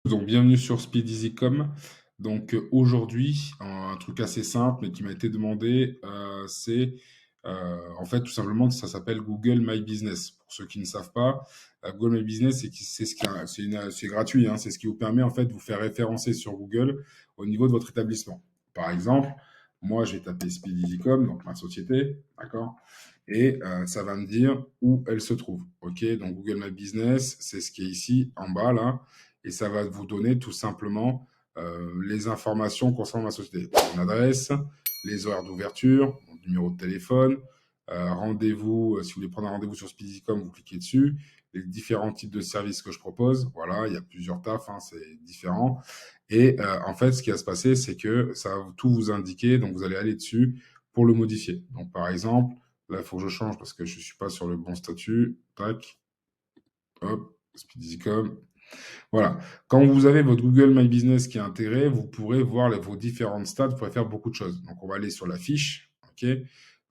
Donc bienvenue sur SpeedEasyCom. Donc, aujourd'hui, un truc assez simple mais qui m'a été demandé, c'est, en fait, tout simplement, ça s'appelle Google My Business. Pour ceux qui ne savent pas, Google My Business, c'est ce qui a c'est gratuit, hein. C'est ce qui vous permet, en fait, de vous faire référencer sur Google au niveau de votre établissement. Par exemple, moi, je vais taper SpeedEasyCom, donc ma société, d'accord? Et ça va me dire où elle se trouve. OK? Donc Google My Business, c'est ce qui est ici, en bas, là, et ça va vous donner tout simplement les informations concernant ma société. Mon adresse, les horaires d'ouverture, mon numéro de téléphone, rendez-vous, si vous voulez prendre un rendez-vous sur Speedycom, vous cliquez dessus, les différents types de services que je propose. Voilà, il y a plusieurs tafs, hein, c'est différent. Et en fait, ce qui va se passer, c'est que ça va tout vous indiquer, donc vous allez aller dessus pour le modifier. Donc par exemple, là, il faut que je change parce que je ne suis pas sur le bon statut. Tac, hop, Speedycom. Voilà. Quand vous avez votre Google My Business qui est intégré, vous pourrez voir vos différentes stats. Vous pourrez faire beaucoup de choses. Donc, on va aller sur la fiche. OK.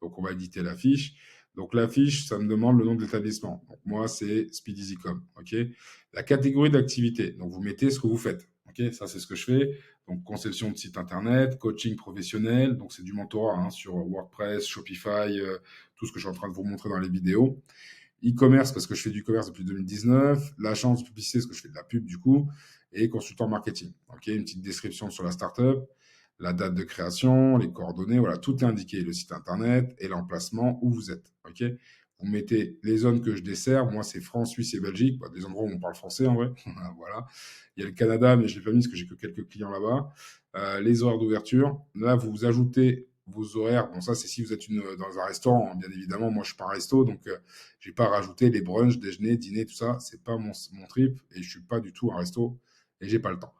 Donc, on va éditer la fiche. Donc, la fiche, ça me demande le nom de l'établissement. Donc, moi, c'est SpeedEasyCom. OK. La catégorie d'activité. Donc, vous mettez ce que vous faites. OK. Ça, c'est ce que je fais. Donc, conception de site internet, coaching professionnel. Donc, c'est du mentorat hein, sur WordPress, Shopify, tout ce que je suis en train de vous montrer dans les vidéos e-commerce parce que je fais du commerce depuis 2019, l'agence de publicité parce que je fais de la pub du coup, et consultant marketing. Ok, une petite description sur la startup, la date de création, les coordonnées, voilà, tout est indiqué, le site internet et l'emplacement où vous êtes. Ok, vous mettez les zones que je desserre. Moi, c'est France, Suisse et Belgique, bah, des endroits où on parle français en vrai. Voilà. Il y a le Canada, mais je l'ai pas mis parce que j'ai que quelques clients là-bas. Les horaires d'ouverture. Là, vous ajoutez vos horaires. Bon, ça, c'est si vous êtes dans un restaurant, hein, bien évidemment. Moi, je suis pas un resto, donc j'ai pas rajouté les brunchs, déjeuner, dîner, tout ça. C'est pas mon trip et je suis pas du tout un resto et j'ai pas le temps.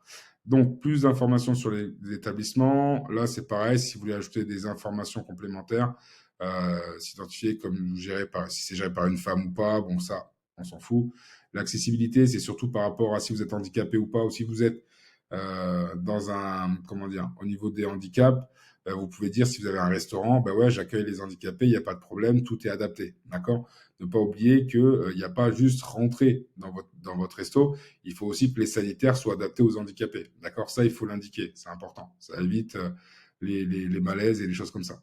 Donc, plus d'informations sur les établissements. Là, c'est pareil. Si vous voulez ajouter des informations complémentaires, s'identifier comme géré par, si c'est géré par une femme ou pas, bon, ça, on s'en fout. L'accessibilité, c'est surtout par rapport à si vous êtes handicapé ou pas, ou si vous êtes dans un, comment dire, au niveau des handicaps, vous pouvez dire si vous avez un restaurant, ben ouais, j'accueille les handicapés, il n'y a pas de problème, tout est adapté, d'accord? Ne pas oublier que il n'y a pas juste rentrer dans votre resto, il faut aussi que les sanitaires soient adaptés aux handicapés, d'accord? Ça, il faut l'indiquer, c'est important. Ça évite les malaises et les choses comme ça.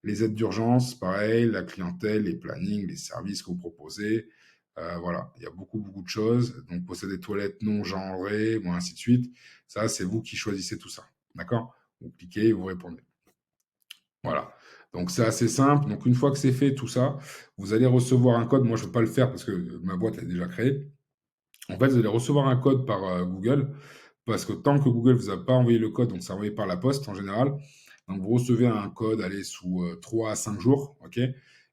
Les aides d'urgence, pareil, la clientèle, les plannings, les services que vous proposez. Voilà, il y a beaucoup, beaucoup de choses. Donc, posséder des toilettes non genrées, ou ainsi de suite. Ça, c'est vous qui choisissez tout ça. D'accord? Vous cliquez et vous répondez. Voilà. Donc, c'est assez simple. Donc, une fois que c'est fait, tout ça, vous allez recevoir un code. Moi, je ne veux pas le faire parce que ma boîte est déjà créée. En fait, vous allez recevoir un code par Google parce que tant que Google ne vous a pas envoyé le code, donc c'est envoyé par la poste en général, donc vous recevez un code, allez, sous 3 à 5 jours, ok?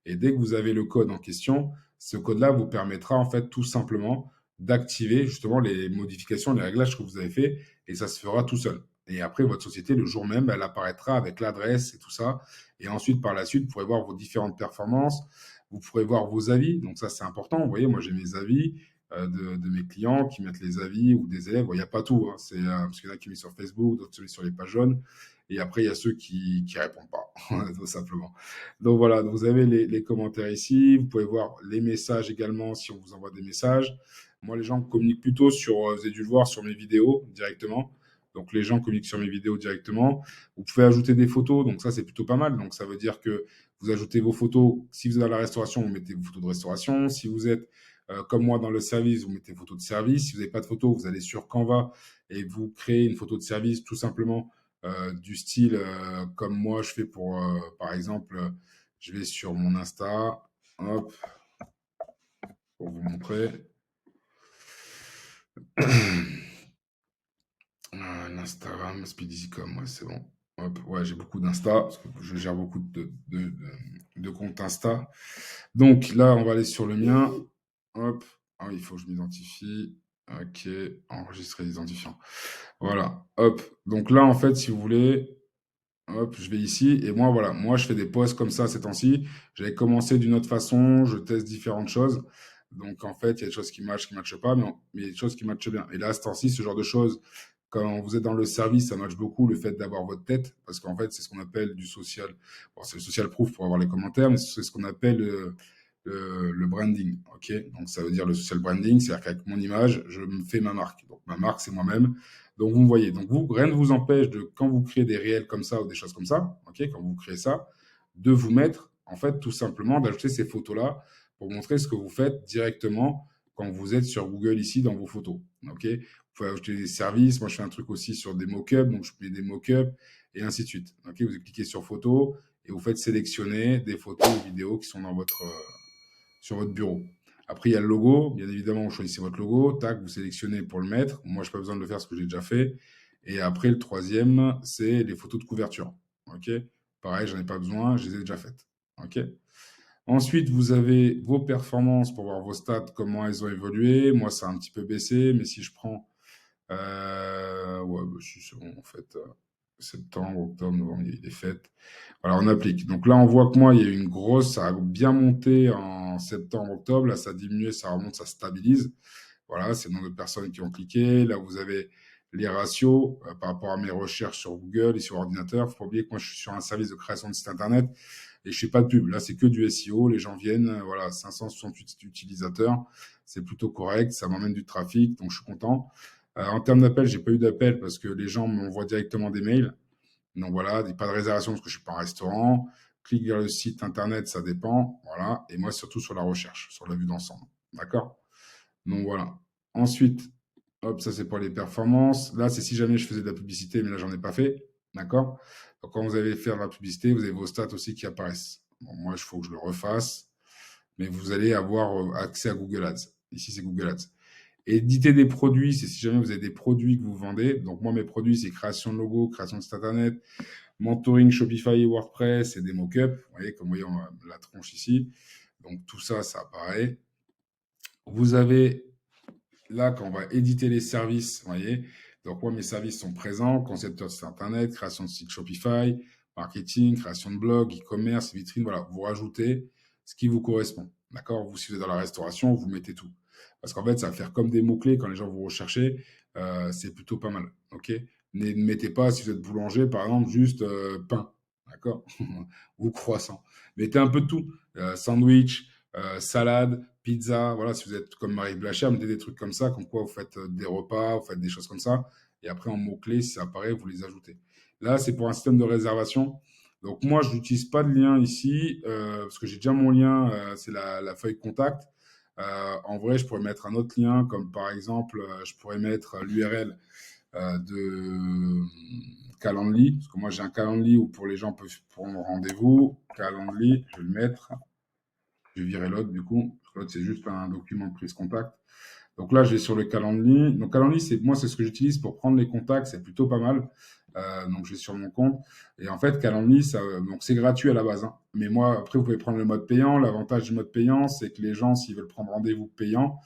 Et dès que vous avez le code en question, ce code-là vous permettra en fait tout simplement d'activer justement les modifications, les réglages que vous avez fait, et ça se fera tout seul. Et après, votre société, le jour même, elle apparaîtra avec l'adresse et tout ça. Et ensuite, par la suite, vous pourrez voir vos différentes performances, vous pourrez voir vos avis. Donc ça, c'est important. Vous voyez, moi, j'ai mes avis de mes clients qui mettent les avis ou des élèves. Il n'y a pas tout, hein. Parce qu'il y en a qui mettent sur Facebook, d'autres sur les pages jaunes. Et après, il y a ceux qui répondent pas, tout simplement. Donc voilà, vous avez les commentaires ici. Vous pouvez voir les messages également si on vous envoie des messages. Moi, les gens communiquent plutôt sur, vous avez dû le voir sur mes vidéos directement. Donc les gens communiquent sur mes vidéos directement. Vous pouvez ajouter des photos, donc ça c'est plutôt pas mal. Donc ça veut dire que vous ajoutez vos photos. Si vous êtes à la restauration, vous mettez vos photos de restauration. Si vous êtes comme moi dans le service, vous mettez photo de service. Si vous n'avez pas de photo, vous allez sur Canva et vous créez une photo de service tout simplement du style comme moi je fais pour, par exemple, je vais sur mon Insta, hop, pour vous montrer. L'Instagram, Speedycom, ouais, c'est bon. Hop, ouais, j'ai beaucoup d'Insta, parce que je gère beaucoup de comptes Insta. Donc là, on va aller sur le mien. Hop, ah, il faut que je m'identifie. Ok, enregistrer l'identifiant. Voilà, hop. Donc là, en fait, si vous voulez, hop, je vais ici. Et moi, voilà, moi, je fais des posts comme ça ces temps-ci. J'avais commencé d'une autre façon, je teste différentes choses. Donc, en fait, il y a des choses qui matchent pas, mais il y a des choses qui matchent bien. Et là, à ce temps-ci, ce genre de choses, quand vous êtes dans le service, ça match beaucoup le fait d'avoir votre tête, parce qu'en fait, c'est ce qu'on appelle du social. Bon, c'est le social proof pour avoir les commentaires, mais c'est ce qu'on appelle le branding. Ok, donc ça veut dire le social branding, c'est-à-dire qu'avec mon image, je me fais ma marque. Donc ma marque, c'est moi-même. Donc vous me voyez. Donc vous, rien ne vous empêche de, quand vous créez des réels comme ça ou des choses comme ça, ok, quand vous créez ça, de vous mettre, en fait, tout simplement, d'ajouter ces photos-là pour montrer ce que vous faites directement quand vous êtes sur Google ici dans vos photos. Ok, vous pouvez ajouter des services. Moi, je fais un truc aussi sur des mock-ups, donc je mets des mock-ups et ainsi de suite. Ok, vous cliquez sur photos et vous faites sélectionner des photos ou vidéos qui sont dans sur votre bureau. Après, il y a le logo. Bien évidemment, vous choisissez votre logo. Tac, vous sélectionnez pour le mettre. Moi, je n'ai pas besoin de le faire parce que j'ai déjà fait. Et après, le troisième, c'est les photos de couverture. Ok, pareil, j'en ai pas besoin, je les ai déjà faites. Ok. Ensuite, vous avez vos performances pour voir vos stats, comment elles ont évolué. Moi, ça a un petit peu baissé, mais si je prends, ouais, bah, si c'est bon, en fait, septembre, octobre, novembre, il y a eu des fêtes. Voilà, on applique. Donc là, on voit que moi, il y a eu une grosse, ça a bien monté en septembre, octobre. Là, ça a diminué, ça remonte, ça stabilise. Voilà, c'est le nombre de personnes qui ont cliqué. Là, vous avez les ratios par rapport à mes recherches sur Google et sur ordinateur. Il ne faut pas oublier que moi, je suis sur un service de création de site internet et je ne fais pas de pub. Là, c'est que du SEO. Les gens viennent, voilà, 568 utilisateurs. C'est plutôt correct. Ça m'emmène du trafic, donc je suis content. En termes d'appels, j'ai pas eu d'appels parce que les gens m'envoient directement des mails. Donc voilà, pas de réservation parce que je suis pas un restaurant. Clique vers le site internet, ça dépend. Voilà. Et moi, surtout sur la recherche, sur la vue d'ensemble. D'accord? Donc voilà. Ensuite, hop, ça c'est pour les performances. Là, c'est si jamais je faisais de la publicité, mais là, j'en ai pas fait. D'accord? Donc quand vous allez faire de la publicité, vous avez vos stats aussi qui apparaissent. Bon, moi, il faut que je le refasse. Mais vous allez avoir accès à Google Ads. Ici, c'est Google Ads. Éditer des produits, c'est si jamais vous avez des produits que vous vendez. Donc moi, mes produits, c'est création de logo, création de site internet, mentoring Shopify et WordPress et des mock-ups. Vous voyez, comme vous voyez, on a la tronche ici. Donc tout ça, ça apparaît. Vous avez là, quand on va éditer les services, vous voyez, donc moi, mes services sont présents, concepteur de site internet, création de site Shopify, marketing, création de blog, e-commerce, vitrine, voilà, vous rajoutez ce qui vous correspond. D'accord? Vous, si vous êtes dans la restauration, vous mettez tout. Parce qu'en fait, ça va faire comme des mots-clés quand les gens vous rechercher, c'est plutôt pas mal. Ok? Ne mettez pas, si vous êtes boulanger, par exemple, juste pain. D'accord? Ou croissant. Mettez un peu de tout. Sandwich, salade, pizza. Voilà, si vous êtes comme Marie Blachère, mettez des trucs comme ça, comme quoi vous faites des repas, vous faites des choses comme ça. Et après, en mots-clés, si ça apparaît, vous les ajoutez. Là, c'est pour un système de réservation. Donc, moi, je n'utilise pas de lien ici, parce que j'ai déjà mon lien, c'est la feuille contact. En vrai, je pourrais mettre un autre lien, comme par exemple, je pourrais mettre l'URL de Calendly, parce que moi, j'ai un Calendly où pour les gens peuvent prendre rendez-vous. Calendly, je vais le mettre. Je vais virer l'autre, du coup. Parce que l'autre, c'est juste un document de prise contact. Donc là, je vais sur le Calendly. Donc Calendly, moi, c'est ce que j'utilise pour prendre les contacts. C'est plutôt pas mal. Donc je vais sur mon compte. Et en fait, Calendly, donc c'est gratuit à la base, hein. Mais moi, après, vous pouvez prendre le mode payant. L'avantage du mode payant, c'est que les gens, s'ils veulent prendre rendez-vous payant,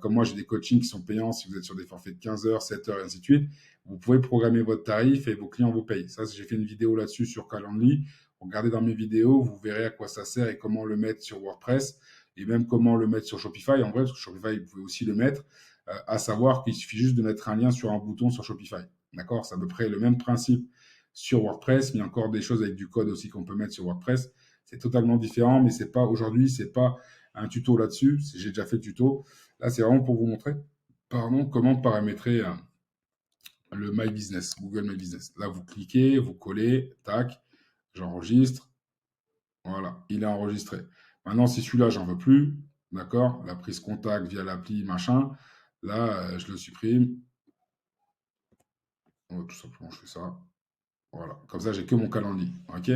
comme moi, j'ai des coachings qui sont payants. Si vous êtes sur des forfaits de 15 heures, 7 heures, et ainsi de suite, vous pouvez programmer votre tarif et vos clients vous payent. Ça, j'ai fait une vidéo là-dessus sur Calendly. Regardez dans mes vidéos, vous verrez à quoi ça sert et comment le mettre sur WordPress et même comment le mettre sur Shopify. En vrai, sur Shopify, vous pouvez aussi le mettre, à savoir qu'il suffit juste de mettre un lien sur un bouton sur Shopify. D'accord? C'est à peu près le même principe sur WordPress, mais il y a encore des choses avec du code aussi qu'on peut mettre sur WordPress. C'est totalement différent, mais c'est pas aujourd'hui, c'est pas un tuto là-dessus. J'ai déjà fait le tuto. Là, c'est vraiment pour vous montrer, pardon, comment paramétrer le My Business, Google My Business. Là, vous cliquez, vous collez, tac, j'enregistre. Voilà, il est enregistré. Maintenant, si celui-là, j'en veux plus, d'accord, la prise contact via l'appli, machin, là, je le supprime. Tout simplement, je fais ça. Voilà, comme ça, j'ai que mon calendrier. OK?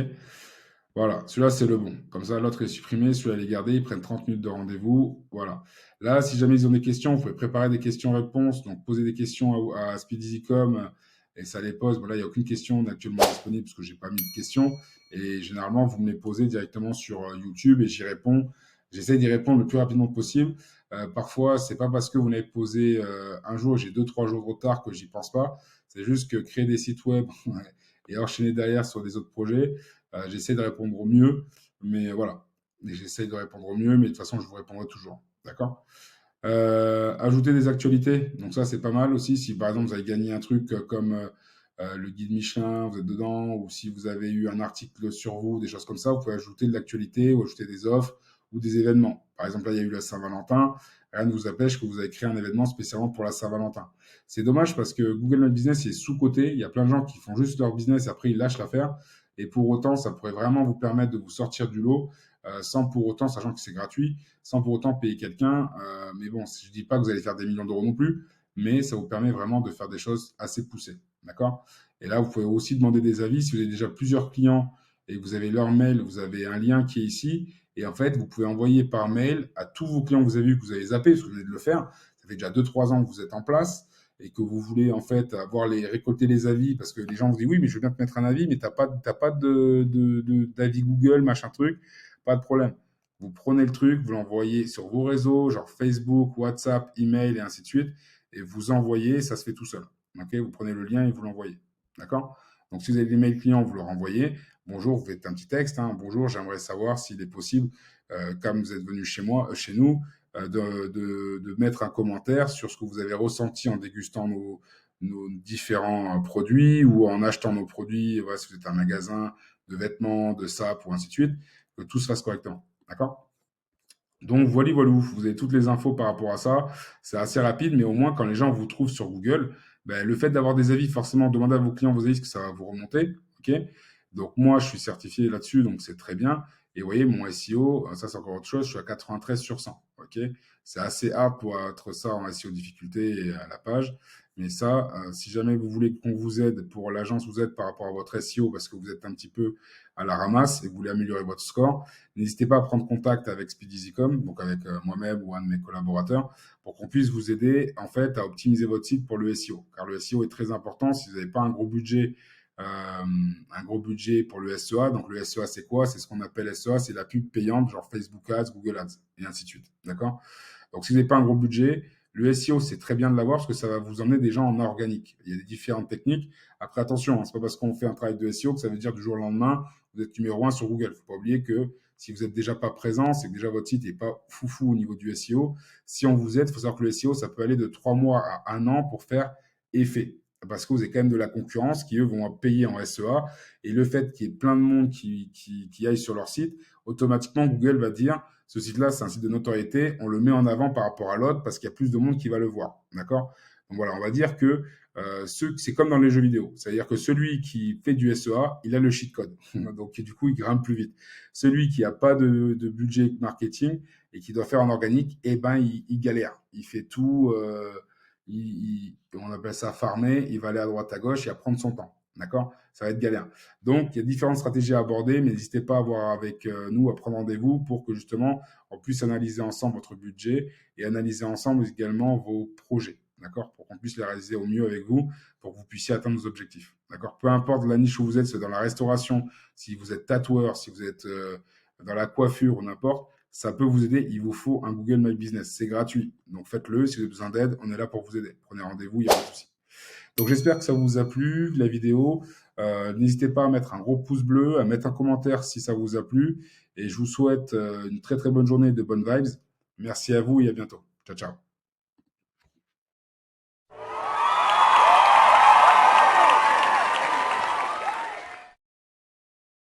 Voilà, celui-là, c'est le bon. Comme ça, l'autre est supprimé, celui-là, il est gardé. Ils prennent 30 minutes de rendez-vous. Voilà. Là, si jamais ils ont des questions, vous pouvez préparer des questions-réponses. Donc, poser des questions à SpeedEasyCom et ça les pose. Bon, là, il n'y a aucune question actuellement disponible parce que je n'ai pas mis de questions. Et généralement, vous me les posez directement sur YouTube et j'y réponds. J'essaie d'y répondre le plus rapidement possible. Parfois, c'est pas parce que vous m'avez posé un jour, j'ai 2, 3 jours de retard que j'y pense pas. C'est juste que créer des sites web et enchaîner derrière sur des autres projets, j'essaie de répondre au mieux, mais voilà. J'essaie de répondre au mieux, mais de toute façon, je vous répondrai toujours. D'accord? Ajouter des actualités. Donc ça, c'est pas mal aussi. Si par exemple, vous avez gagné un truc comme le guide Michelin, vous êtes dedans, ou si vous avez eu un article sur vous, des choses comme ça, vous pouvez ajouter de l'actualité ou ajouter des offres ou des événements. Par exemple, là, il y a eu la Saint-Valentin. Rien ne vous empêche que vous avez créé un événement spécialement pour la Saint-Valentin. C'est dommage parce que Google My Business est sous-coté. Il y a plein de gens qui font juste leur business et après ils lâchent l'affaire. Et pour autant, ça pourrait vraiment vous permettre de vous sortir du lot sans pour autant, sachant que c'est gratuit, sans pour autant payer quelqu'un. Mais bon, je ne dis pas que vous allez faire des millions d'euros non plus, mais ça vous permet vraiment de faire des choses assez poussées. D'accord? Et là, vous pouvez aussi demander des avis. Si vous avez déjà plusieurs clients et que vous avez leur mail, vous avez un lien qui est ici. Et en fait, vous pouvez envoyer par mail à tous vos clients que vous avez vus, que vous avez zappé, parce que vous venez de le faire. Ça fait déjà 2-3 ans que vous êtes en place et que vous voulez en fait récolter les avis parce que les gens vous disent oui, mais je veux bien te mettre un avis, mais t'as pas d'avis Google, machin truc, pas de problème. Vous prenez le truc, vous l'envoyez sur vos réseaux, genre Facebook, WhatsApp, email et ainsi de suite, et vous envoyez, ça se fait tout seul. Ok, vous prenez le lien et vous l'envoyez. D'accord? Donc si vous avez des mails clients, vous leur envoyez. Bonjour, vous faites un petit texte. Hein. Bonjour, j'aimerais savoir s'il est possible, comme vous êtes venu chez moi, chez nous, de mettre un commentaire sur ce que vous avez ressenti en dégustant nos différents produits ou en achetant nos produits. Voilà, si vous êtes un magasin de vêtements, de sapes ou ainsi de suite, que tout se fasse correctement. D'accord? Donc voilà, voilà, vous avez toutes les infos par rapport à ça. C'est assez rapide, mais au moins quand les gens vous trouvent sur Google, ben, le fait d'avoir des avis, forcément, demandez à vos clients vos avis, parce que ça va vous remonter. Ok. Donc moi, je suis certifié là-dessus, donc c'est très bien. Et vous voyez, mon SEO, ça c'est encore autre chose, je suis à 93 sur 100. Ok. C'est assez hard pour être ça en SEO difficulté et à la page. Mais ça, si jamais vous voulez qu'on vous aide, pour l'agence vous aide par rapport à votre SEO, parce que vous êtes un petit peu à la ramasse et vous voulez améliorer votre score, n'hésitez pas à prendre contact avec SpeedyZcom, donc avec moi-même ou un de mes collaborateurs, pour qu'on puisse vous aider en fait à optimiser votre site pour le SEO. Car le SEO est très important. Si vous n'avez pas un gros budget pour le SEA, donc le SEA c'est quoi? C'est ce qu'on appelle SEA, c'est la pub payante, genre Facebook Ads, Google Ads, et ainsi de suite. D'accord? Donc si vous n'avez pas un gros budget, le SEO, c'est très bien de l'avoir parce que ça va vous emmener des gens en organique. Il y a des différentes techniques. Après, attention, c'est pas parce qu'on fait un travail de SEO que ça veut dire du jour au lendemain, vous êtes numéro 1 sur Google. Il ne faut pas oublier que si vous n'êtes déjà pas présent, c'est que déjà votre site n'est pas foufou au niveau du SEO. Si on vous aide, il faut savoir que le SEO, ça peut aller de 3 mois à 1 an pour faire effet. Parce que vous avez quand même de la concurrence qui, eux, vont payer en SEA. Et le fait qu'il y ait plein de monde qui aille sur leur site, automatiquement, Google va dire ce site-là, c'est un site de notoriété, on le met en avant par rapport à l'autre parce qu'il y a plus de monde qui va le voir. D'accord? Donc voilà, on va dire que c'est comme dans les jeux vidéo. C'est-à-dire que celui qui fait du SEA, il a le cheat code. Donc du coup, il grimpe plus vite. Celui qui n'a pas de budget marketing et qui doit faire en organique, eh ben, il galère. Il fait tout, on appelle ça farmer, il va aller à droite à gauche et à prendre son temps. D'accord? Ça va être galère. Donc, il y a différentes stratégies à aborder, mais n'hésitez pas à voir avec nous, à prendre rendez-vous pour que justement, on puisse analyser ensemble votre budget et analyser ensemble également vos projets. D'accord? Pour qu'on puisse les réaliser au mieux avec vous, pour que vous puissiez atteindre vos objectifs. D'accord? Peu importe la niche où vous êtes, c'est dans la restauration, si vous êtes tatoueur, si vous êtes dans la coiffure ou n'importe, ça peut vous aider. Il vous faut un Google My Business. C'est gratuit. Donc faites-le. Si vous avez besoin d'aide, on est là pour vous aider. Prenez rendez-vous, il n'y a pas de souci. Donc j'espère que ça vous a plu, la vidéo. N'hésitez pas à mettre un gros pouce bleu, à mettre un commentaire si ça vous a plu. Et je vous souhaite une très très bonne journée et de bonnes vibes. Merci à vous et à bientôt. Ciao, ciao.